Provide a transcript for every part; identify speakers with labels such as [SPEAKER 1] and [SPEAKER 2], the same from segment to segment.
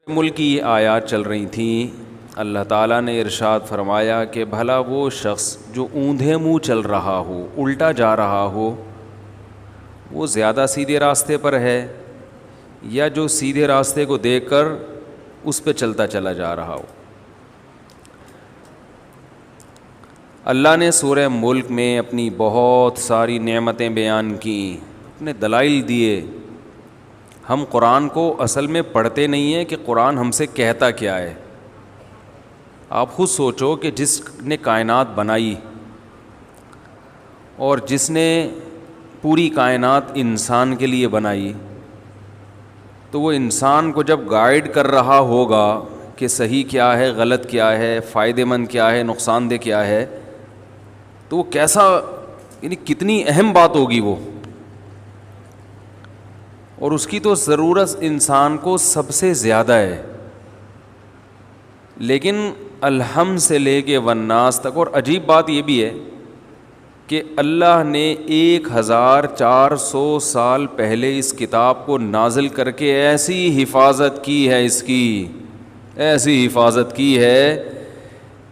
[SPEAKER 1] ملک کی آیات چل رہی تھیں، اللہ تعالیٰ نے ارشاد فرمایا کہ بھلا وہ شخص جو اوندھے منہ چل رہا ہو، الٹا جا رہا ہو، وہ زیادہ سیدھے راستے پر ہے یا جو سیدھے راستے کو دیکھ کر اس پہ چلتا چلا جا رہا ہو۔ اللہ نے سورہ ملک میں اپنی بہت ساری نعمتیں بیان کیں، اپنے دلائل دیے۔ ہم قرآن کو اصل میں پڑھتے نہیں ہیں کہ قرآن ہم سے کہتا کیا ہے۔ آپ خود سوچو کہ جس نے کائنات بنائی اور جس نے پوری کائنات انسان کے لیے بنائی، تو وہ انسان کو جب گائیڈ کر رہا ہوگا کہ صحیح کیا ہے، غلط کیا ہے، فائدہ مند کیا ہے، نقصان دہ کیا ہے، تو وہ کیسا، یعنی کتنی اہم بات ہوگی وہ، اور اس کی تو ضرورت انسان کو سب سے زیادہ ہے۔ لیکن الحم سے لے کے والناس تک، اور عجیب بات یہ بھی ہے کہ اللہ نے 1400 سال پہلے اس کتاب کو نازل کر کے ایسی حفاظت کی ہے، اس کی ایسی حفاظت کی ہے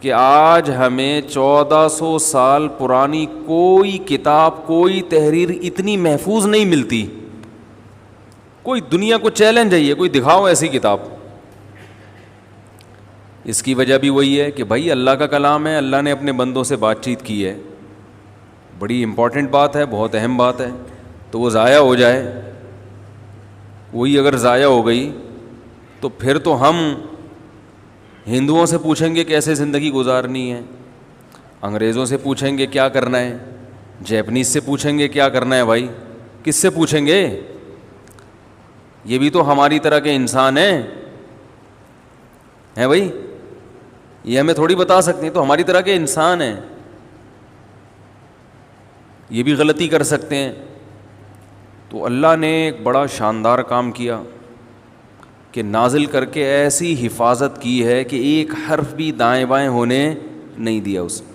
[SPEAKER 1] کہ آج ہمیں 1400 سال پرانی کوئی کتاب، کوئی تحریر اتنی محفوظ نہیں ملتی۔ کوئی دنیا کو چیلنج ہے یہ، کوئی دکھاؤ ایسی کتاب۔ اس کی وجہ بھی وہی ہے کہ بھائی اللہ کا کلام ہے، اللہ نے اپنے بندوں سے بات چیت کی ہے، بڑی امپورٹنٹ بات ہے، بہت اہم بات ہے، تو وہ ضائع ہو جائے، وہی اگر ضائع ہو گئی تو پھر تو ہم ہندوؤں سے پوچھیں گے کیسے زندگی گزارنی ہے، انگریزوں سے پوچھیں گے کیا کرنا ہے، جیپنیز سے پوچھیں گے کیا کرنا ہے، بھائی کس سے پوچھیں گے؟ یہ بھی تو ہماری طرح کے انسان ہیں بھائی، یہ ہمیں تھوڑی بتا سکتے ہیں، تو ہماری طرح کے انسان ہیں، یہ بھی غلطی کر سکتے ہیں۔ تو اللہ نے ایک بڑا شاندار کام کیا کہ نازل کر کے ایسی حفاظت کی ہے کہ ایک حرف بھی دائیں بائیں ہونے نہیں دیا اس نے۔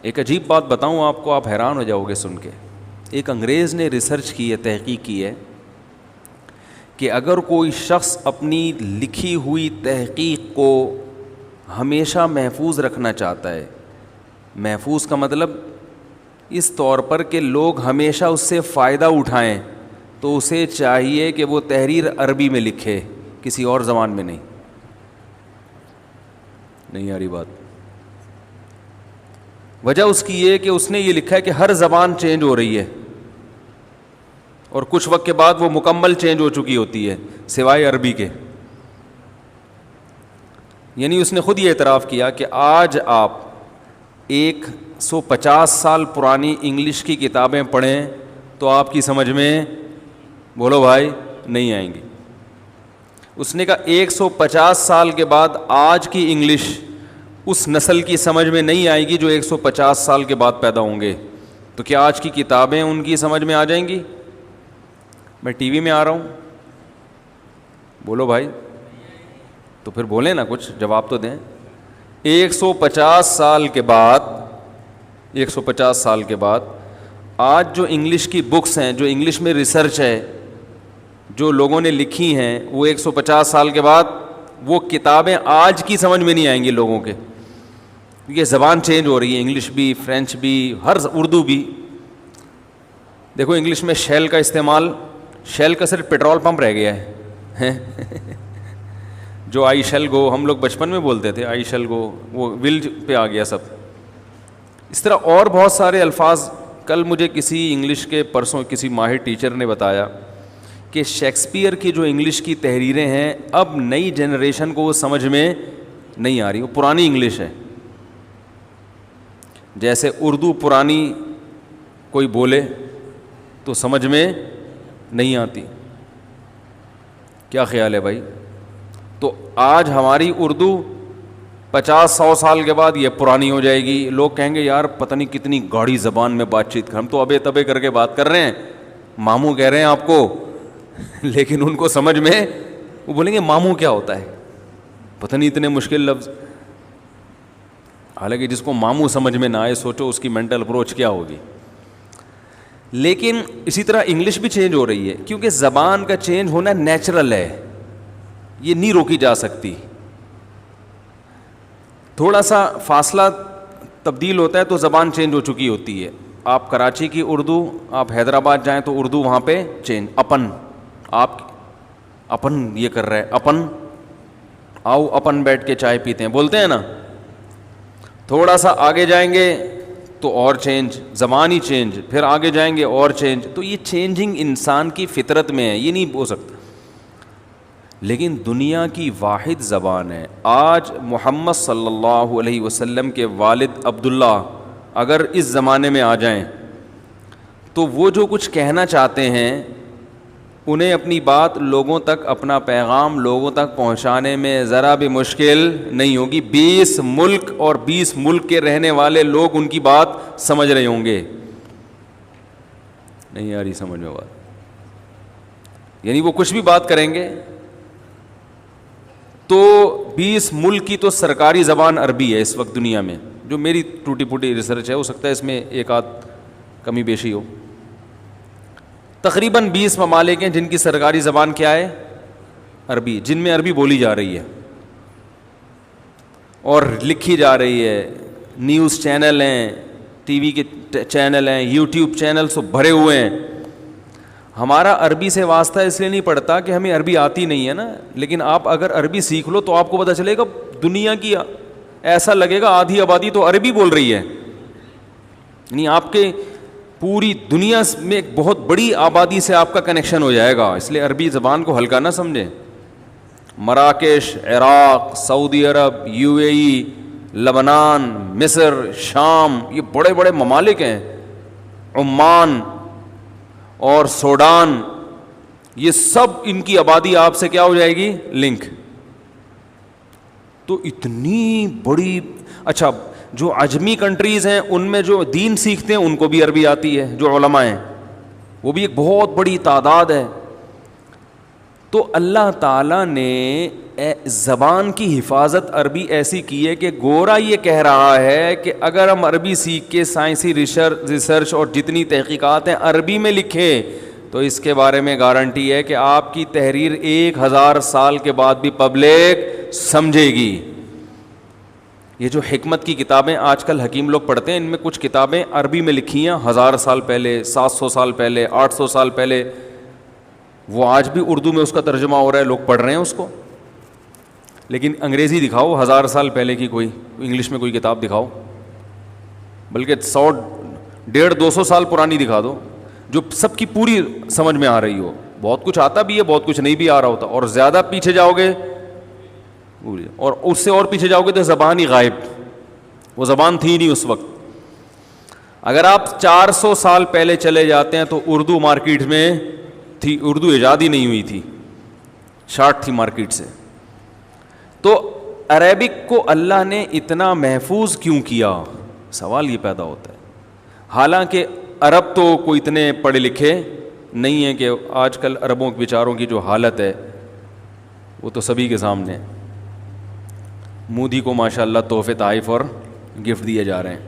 [SPEAKER 1] ایک عجیب بات بتاؤں آپ کو، آپ حیران ہو جاؤ گے سن کے۔ ایک انگریز نے ریسرچ کی ہے، تحقیق کی ہے کہ اگر کوئی شخص اپنی لکھی ہوئی تحقیق کو ہمیشہ محفوظ رکھنا چاہتا ہے، محفوظ کا مطلب اس طور پر کہ لوگ ہمیشہ اس سے فائدہ اٹھائیں، تو اسے چاہیے کہ وہ تحریر عربی میں لکھے، کسی اور زبان میں نہیں آ رہی بات۔ وجہ اس کی یہ کہ اس نے یہ لکھا ہے کہ ہر زبان چینج ہو رہی ہے اور کچھ وقت کے بعد وہ مکمل چینج ہو چکی ہوتی ہے سوائے عربی کے۔ یعنی اس نے خود یہ اعتراف کیا کہ آج آپ 150 سال پرانی انگلش کی کتابیں پڑھیں تو آپ کی سمجھ میں، بولو بھائی، نہیں آئیں گی۔ اس نے کہا 150 سال کے بعد آج کی انگلش اس نسل کی سمجھ میں نہیں آئے گی جو 150 سال کے بعد پیدا ہوں گے، تو کیا آج کی کتابیں ان کی سمجھ میں آ جائیں گی؟ میں ٹی وی میں آ رہا ہوں، بولو بھائی، تو پھر بولیں نا، کچھ جواب تو دیں۔ 150 سال کے بعد آج جو انگلش کی بکس ہیں، جو انگلش میں ریسرچ ہے، جو لوگوں نے لکھی ہیں، وہ 150 سال کے بعد وہ کتابیں آج کی سمجھ میں نہیں آئیں گی لوگوں کے، یہ زبان چینج ہو رہی ہے، انگلش بھی، فرینچ بھی، اردو بھی۔ دیکھو انگلش میں شیل کا استعمال، شیل کا صرف پیٹرول پمپ رہ گیا ہے جو آئی شیل گو ہم لوگ بچپن میں بولتے تھے، آئی شیل گو، وہ ول پہ آ گیا سب۔ اس طرح اور بہت سارے الفاظ۔ کل مجھے کسی انگلش کے پرسوں کسی ماہر ٹیچر نے بتایا کہ شیکسپیئر کی جو انگلش کی تحریریں ہیں اب نئی جنریشن کو وہ سمجھ میں نہیں آ رہی، وہ پرانی انگلش ہے۔ جیسے اردو پرانی کوئی بولے تو سمجھ میں نہیں آتی، کیا خیال ہے بھائی؟ تو آج ہماری اردو 50-100 سال کے بعد یہ پرانی ہو جائے گی، لوگ کہیں گے یار پتہ نہیں کتنی گاڑی زبان میں بات چیت کر، ہم تو ابے تبے کر کے بات کر رہے ہیں، ماموں کہہ رہے ہیں آپ کو لیکن ان کو سمجھ میں، وہ بولیں گے ماموں کیا ہوتا ہے، پتہ نہیں اتنے مشکل لفظ۔ حالانکہ جس کو ماموں سمجھ میں نہ آئے، سوچو اس کی مینٹل اپروچ کیا ہوگی۔ لیکن اسی طرح انگلش بھی چینج ہو رہی ہے، کیونکہ زبان کا چینج ہونا نیچرل ہے۔ یہ نہیں روکی جا سکتی. تھوڑا سا فاصلہ تبدیل ہوتا ہے تو زبان چینج ہو چکی ہوتی ہے. آپ کراچی کی اردو, آپ حیدرآباد جائیں تو اردو وہاں پہ چینج. اپن, آپ اپن یہ کر رہے, اپن آؤ اپن بیٹھ کے چائے پیتے ہیں, بولتے ہیں نا. تھوڑا سا آگے جائیں گے تو اور چینج, زبان ہی چینج, پھر آگے جائیں گے اور چینج. تو یہ چینجنگ انسان کی فطرت میں ہے, یہ نہیں ہو سکتا. لیکن دنیا کی واحد زبان ہے. آج محمد صلی اللہ علیہ وسلم کے والد عبداللہ اگر اس زمانے میں آ جائیں تو وہ جو کچھ کہنا چاہتے ہیں, انہیں اپنی بات لوگوں تک, اپنا پیغام لوگوں تک پہنچانے میں ذرا بھی مشکل نہیں ہوگی. 20 ملک اور 20 ملک کے رہنے والے لوگ ان کی بات سمجھ رہے ہوں گے. نہیں آ رہی سمجھ میں بات؟ یعنی وہ کچھ بھی بات کریں گے تو 20 ملک کی تو سرکاری زبان عربی ہے اس وقت دنیا میں. جو میری ٹوٹی پھوٹی ریسرچ ہے, ہو سکتا ہے اس میں ایک آدھ کمی بیشی ہو. تقریباً 20 ممالک ہیں جن کی سرکاری زبان کیا ہے؟ عربی, جن میں عربی بولی جا رہی ہے اور لکھی جا رہی ہے. نیوز چینل ہیں, ٹی وی کے چینل ہیں, یوٹیوب چینل سب بھرے ہوئے ہیں. ہمارا عربی سے واسطہ اس لیے نہیں پڑتا کہ ہمیں عربی آتی نہیں ہے نا, لیکن آپ اگر عربی سیکھ لو تو آپ کو پتہ چلے گا دنیا کی, ایسا لگے گا آدھی آبادی تو عربی بول رہی ہے. یعنی آپ کے پوری دنیا میں ایک بہت بڑی آبادی سے آپ کا کنیکشن ہو جائے گا. اس لیے عربی زبان کو ہلکا نہ سمجھیں. مراکش, عراق, سعودی عرب, UAE, لبنان, مصر, شام, یہ بڑے بڑے ممالک ہیں. عمان اور سوڈان, یہ سب ان کی آبادی آپ سے کیا ہو جائے گی؟ لنک. تو اتنی بڑی, اچھا جو عجمی کنٹریز ہیں ان میں جو دین سیکھتے ہیں ان کو بھی عربی آتی ہے, جو علماء ہیں وہ بھی ایک بہت بڑی تعداد ہے. تو اللہ تعالیٰ نے زبان کی حفاظت عربی ایسی کی ہے کہ گورا یہ کہہ رہا ہے کہ اگر ہم عربی سیکھ کے سائنسی ریسرچ اور جتنی تحقیقات ہیں عربی میں لکھیں تو اس کے بارے میں گارنٹی ہے کہ آپ کی تحریر 1000 سال کے بعد بھی پبلک سمجھے گی. یہ جو حکمت کی کتابیں آج کل حکیم لوگ پڑھتے ہیں, ان میں کچھ کتابیں عربی میں لکھی ہیں 1000 سال پہلے, 700 سال پہلے, 800 سال پہلے, وہ آج بھی اردو میں اس کا ترجمہ ہو رہا ہے, لوگ پڑھ رہے ہیں اس کو. لیکن انگریزی دکھاؤ 1000 سال پہلے کی, کوئی انگلش میں کوئی کتاب دکھاؤ, بلکہ 100-150-200 سال پرانی دکھا دو جو سب کی پوری سمجھ میں آ رہی ہو. بہت کچھ آتا بھی ہے, بہت کچھ نہیں بھی آ رہا ہوتا, اور زیادہ پیچھے جاؤ گے اور اس سے اور پیچھے جاؤ گے تو زبان ہی غائب, وہ زبان تھی نہیں اس وقت. اگر آپ 400 سال پہلے چلے جاتے ہیں تو اردو مارکیٹ میں تھی, اردو ایجاد ہی نہیں ہوئی تھی, شارٹ تھی مارکیٹ سے. تو عربک کو اللہ نے اتنا محفوظ کیوں کیا, سوال یہ پیدا ہوتا ہے. حالانکہ عرب تو کوئی اتنے پڑھے لکھے نہیں ہیں کہ آج کل عربوں کے بیچاروں کی جو حالت ہے وہ تو سبھی کے سامنے ہے. مودی کو ماشاءاللہ تحفے تحائف اور گفٹ دیے جا رہے ہیں,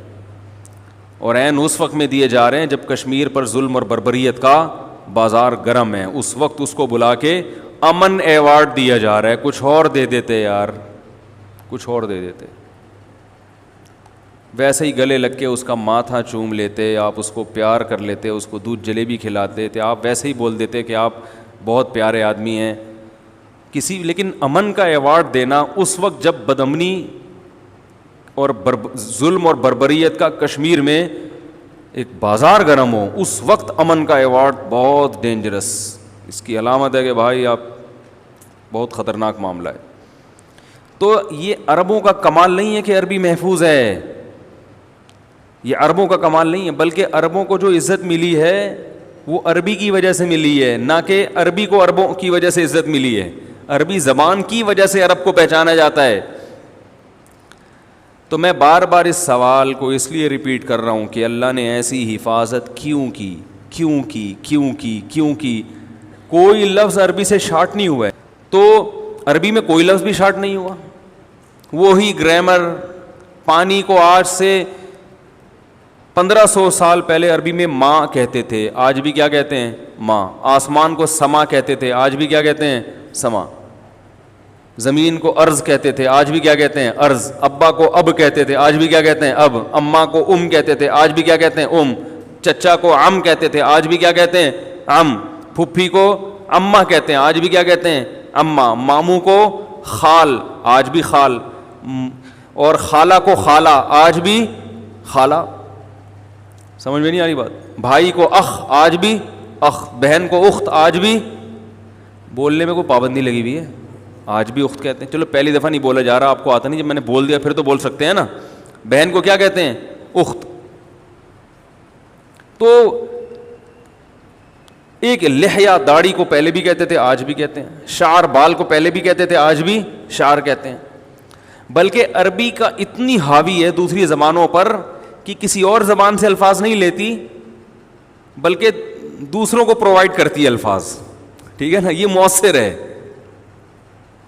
[SPEAKER 1] اور عین اس وقت میں دیے جا رہے ہیں جب کشمیر پر ظلم اور بربریت کا بازار گرم ہے. اس وقت اس کو بلا کے امن ایوارڈ دیا جا رہا ہے. کچھ اور دے دیتے یار, کچھ اور دے دیتے. ویسے ہی گلے لگ کے اس کا ماتھا چوم لیتے, آپ اس کو پیار کر لیتے, اس کو دودھ جلیبی کھلاتے تھے, آپ ویسے ہی بول دیتے کہ آپ بہت پیارے آدمی ہیں کسی. لیکن امن کا ایوارڈ دینا اس وقت جب بدامنی اور ظلم اور بربریت کا کشمیر میں ایک بازار گرم ہو, اس وقت امن کا ایوارڈ بہت ڈینجرس. اس کی علامت ہے کہ بھائی آپ بہت خطرناک معاملہ ہے. تو یہ عربوں کا کمال نہیں ہے کہ عربی محفوظ ہے, یہ عربوں کا کمال نہیں ہے, بلکہ عربوں کو جو عزت ملی ہے وہ عربی کی وجہ سے ملی ہے, نہ کہ عربی کو عربوں کی وجہ سے عزت ملی ہے. عربی زبان کی وجہ سے عرب کو پہچانا جاتا ہے. تو میں بار بار اس سوال کو اس لیے ریپیٹ کر رہا ہوں کہ اللہ نے ایسی حفاظت کیوں کی, کیوں کی, کیوں کی, کیوں کی. کوئی لفظ عربی سے شارٹ نہیں ہوا ہے, تو عربی میں کوئی لفظ بھی شارٹ نہیں ہوا. وہی گرامر. پانی کو آج سے 1500 سال پہلے عربی میں ماں کہتے تھے, آج بھی کیا کہتے ہیں؟ ماں. آسمان کو سما کہتے تھے, آج بھی کیا کہتے ہیں؟ سما. زمین کو ارض کہتے تھے، آج بھی کیا کہتے ہیں؟ ارض. ابا کو اب کہتے تھے، آج بھی کیا کہتے ہیں؟ اب. اماں کو کہتے تھے، آج بھی کیا کہتے ہیں؟ چچا کو عم کہتے تھے، آج بھی کیا کہتے ہیں؟ عم. پھپھی کو اماں کہتے ہیں، آج بھی کیا کہتے ہیں؟ اماں. ماموں کو خال، آج بھی خال. اور خالہ کو خالہ، آج بھی خالہ. سمجھ میں نہیں آ رہی بات؟ بھائی کو اخ، آج بھی اخ. بہن کو اخت، آج بھی. بولنے میں کوئی پابندی لگی ہوئی ہے؟ آج بھی اخت کہتے ہیں. چلو پہلی دفعہ نہیں بولا جا رہا، آپ کو آتا نہیں، جب میں نے بول دیا پھر تو بول سکتے ہیں نا. بہن کو کیا کہتے ہیں؟ اخت. تو ایک لحیہ، داڑھی کو پہلے بھی کہتے تھے، آج بھی کہتے ہیں. شعر، بال کو پہلے بھی کہتے تھے، آج بھی شعر کہتے ہیں. بلکہ عربی کا اتنی حاوی ہے دوسری زبانوں پر کہ کسی اور زبان سے الفاظ نہیں لیتی، بلکہ دوسروں کو پرووائڈ کرتی ہے الفاظ. ٹھیک ہے نا؟ یہ مؤثر ہے.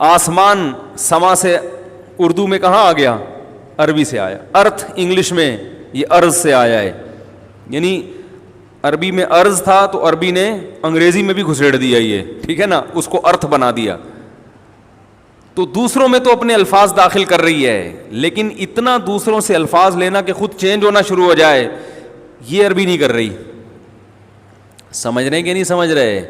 [SPEAKER 1] آسمان، سما سے اردو میں کہاں آ گیا؟ عربی سے آیا. ارتھ انگلش میں یہ ارض سے آیا ہے. یعنی عربی میں ارض تھا تو عربی نے انگریزی میں بھی گھسیڑ دیا یہ. ٹھیک ہے نا؟ اس کو ارتھ بنا دیا. تو دوسروں میں تو اپنے الفاظ داخل کر رہی ہے، لیکن اتنا دوسروں سے الفاظ لینا کہ خود چینج ہونا شروع ہو جائے، یہ عربی نہیں کر رہی. سمجھ رہے کہ نہیں سمجھ رہے؟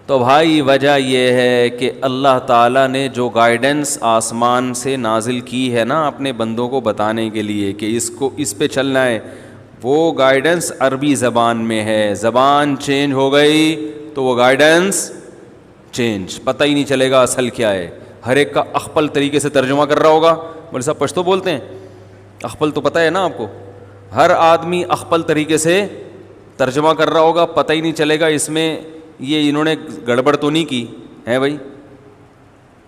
[SPEAKER 1] تو بھائی وجہ یہ ہے کہ اللہ تعالیٰ نے جو گائیڈنس آسمان سے نازل کی ہے نا اپنے بندوں کو بتانے کے لیے کہ اس پہ چلنا ہے، وہ گائیڈنس عربی زبان میں ہے. زبان چینج ہو گئی تو وہ گائیڈنس چینج، پتہ ہی نہیں چلے گا اصل کیا ہے. ہر ایک کا اخپل طریقے سے ترجمہ کر رہا ہوگا. بولے صاحب پشتو بولتے ہیں، اخپل تو پتہ ہے نا آپ کو. ہر آدمی اخپل طریقے سے ترجمہ کر رہا ہوگا، پتہ ہی نہیں چلے گا اس میں یہ انہوں نے گڑبڑ تو نہیں کی ہے بھائی،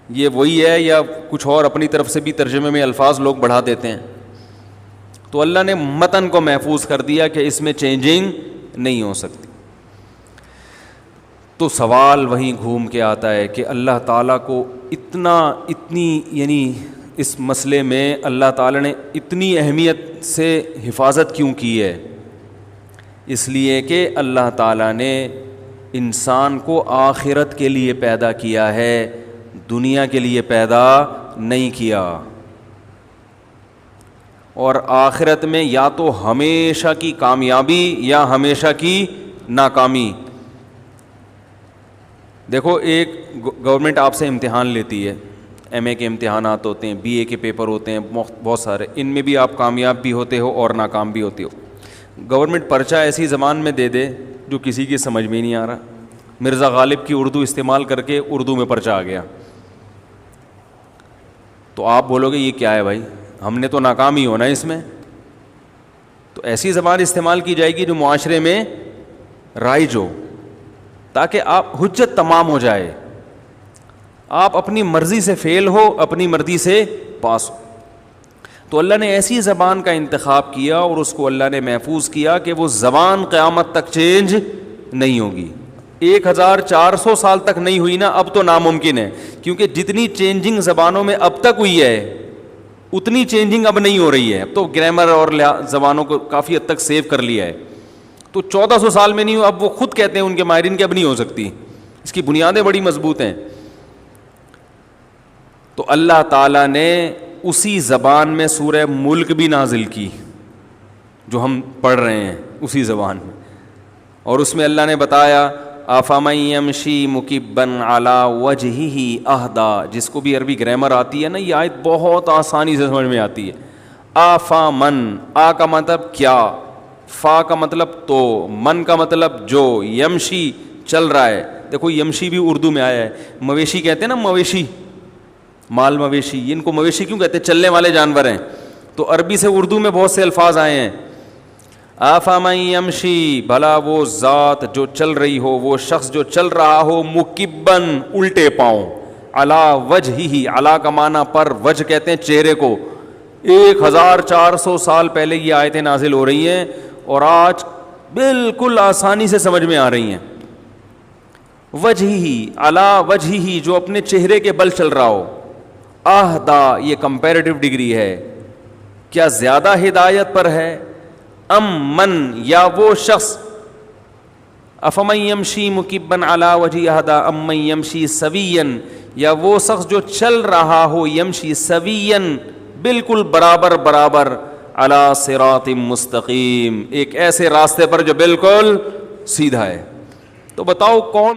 [SPEAKER 1] یہ وہی ہے یا کچھ اور اپنی طرف سے بھی ترجمے میں الفاظ لوگ بڑھا دیتے ہیں. تو اللہ نے متن کو محفوظ کر دیا کہ اس میں چینجنگ نہیں ہو سکتی. تو سوال وہیں گھوم کے آتا ہے کہ اللہ تعالیٰ کو اتنی یعنی اس مسئلے میں اللہ تعالیٰ نے اتنی اہمیت سے حفاظت کیوں کی ہے؟ اس لیے کہ اللہ تعالیٰ نے انسان کو آخرت کے لیے پیدا کیا ہے، دنیا کے لیے پیدا نہیں کیا. اور آخرت میں یا تو ہمیشہ کی کامیابی یا ہمیشہ کی ناکامی. دیکھو ایک گورنمنٹ آپ سے امتحان لیتی ہے، ایم اے کے امتحانات ہوتے ہیں، بی اے کے پیپر ہوتے ہیں بہت سارے، ان میں بھی آپ کامیاب بھی ہوتے ہو اور ناکام بھی ہوتے ہو. گورنمنٹ پرچہ ایسی زبان میں دے دے جو کسی کی سمجھ میں نہیں آ رہا. مرزا غالب کی اردو استعمال کر کے اردو میں پرچہ آ گیا، تو آپ بولو گے یہ کیا ہے بھائی، ہم نے تو ناکام ہی ہونا ہے اس میں. تو ایسی زبان استعمال کی جائے گی جو معاشرے میں رائج ہو، تاکہ آپ حجت تمام ہو جائے، آپ اپنی مرضی سے فیل ہو، اپنی مرضی سے پاس ہو. تو اللہ نے ایسی زبان کا انتخاب کیا اور اس کو اللہ نے محفوظ کیا کہ وہ زبان قیامت تک چینج نہیں ہوگی. 1400 سال تک نہیں ہوئی نا، اب تو ناممکن ہے، کیونکہ جتنی چینجنگ زبانوں میں اب تک ہوئی ہے اتنی چینجنگ اب نہیں ہو رہی ہے. اب تو گرامر اور زبانوں کو کافی حد تک سیو کر لیا ہے. تو 1400 سال میں نہیں ہو، اب وہ خود کہتے ہیں ان کے ماہرین کہ اب نہیں ہو سکتی، اس کی بنیادیں بڑی مضبوط ہیں. تو اللہ تعالیٰ نے اسی زبان میں سورہ ملک بھی نازل کی جو ہم پڑھ رہے ہیں، اسی زبان میں. اور اس میں اللہ نے بتایا افمن یمشی مکبا علی وجہہ اہدی، جس کو بھی عربی گرامر آتی ہے نا، یہ آیت بہت آسانی سے سمجھ میں آتی ہے. افمن، آ کا مطلب کیا، فا کا مطلب تو، من کا مطلب جو، یمشی چل رہا ہے. دیکھو یمشی بھی اردو میں آیا ہے. مویشی کہتے ہیں نا، مویشی، مال مویشی، ان کو مویشی کیوں کہتے ہیں؟ چلنے والے جانور ہیں. تو عربی سے اردو میں بہت سے الفاظ آئے ہیں. افمن یمشی، بھلا وہ ذات جو چل رہی ہو، وہ شخص جو چل رہا ہو، مکبن الٹے پاؤں، علی وجہہ، علی کا معنی پر، وجہ کہتے ہیں چہرے کو. 1400 سال پہلے یہ آیتیں نازل ہو رہی ہیں اور آج بالکل آسانی سے سمجھ میں آ رہی ہیں. وجہہ، علی وجہہ، جو اپنے چہرے کے بل چل رہا ہو. اہدا، یہ کمپیریٹیو ڈگری ہے، کیا زیادہ ہدایت پر ہے؟ ام من، یا وہ شخص، افمن یمشی مکبن علی وجہہ اہدی امن یمشی سویا، یا وہ شخص جو چل رہا ہو یمشی سویا بالکل برابر برابر، علی صراط مستقیم ایک ایسے راستے پر جو بالکل سیدھا ہے. تو بتاؤ کون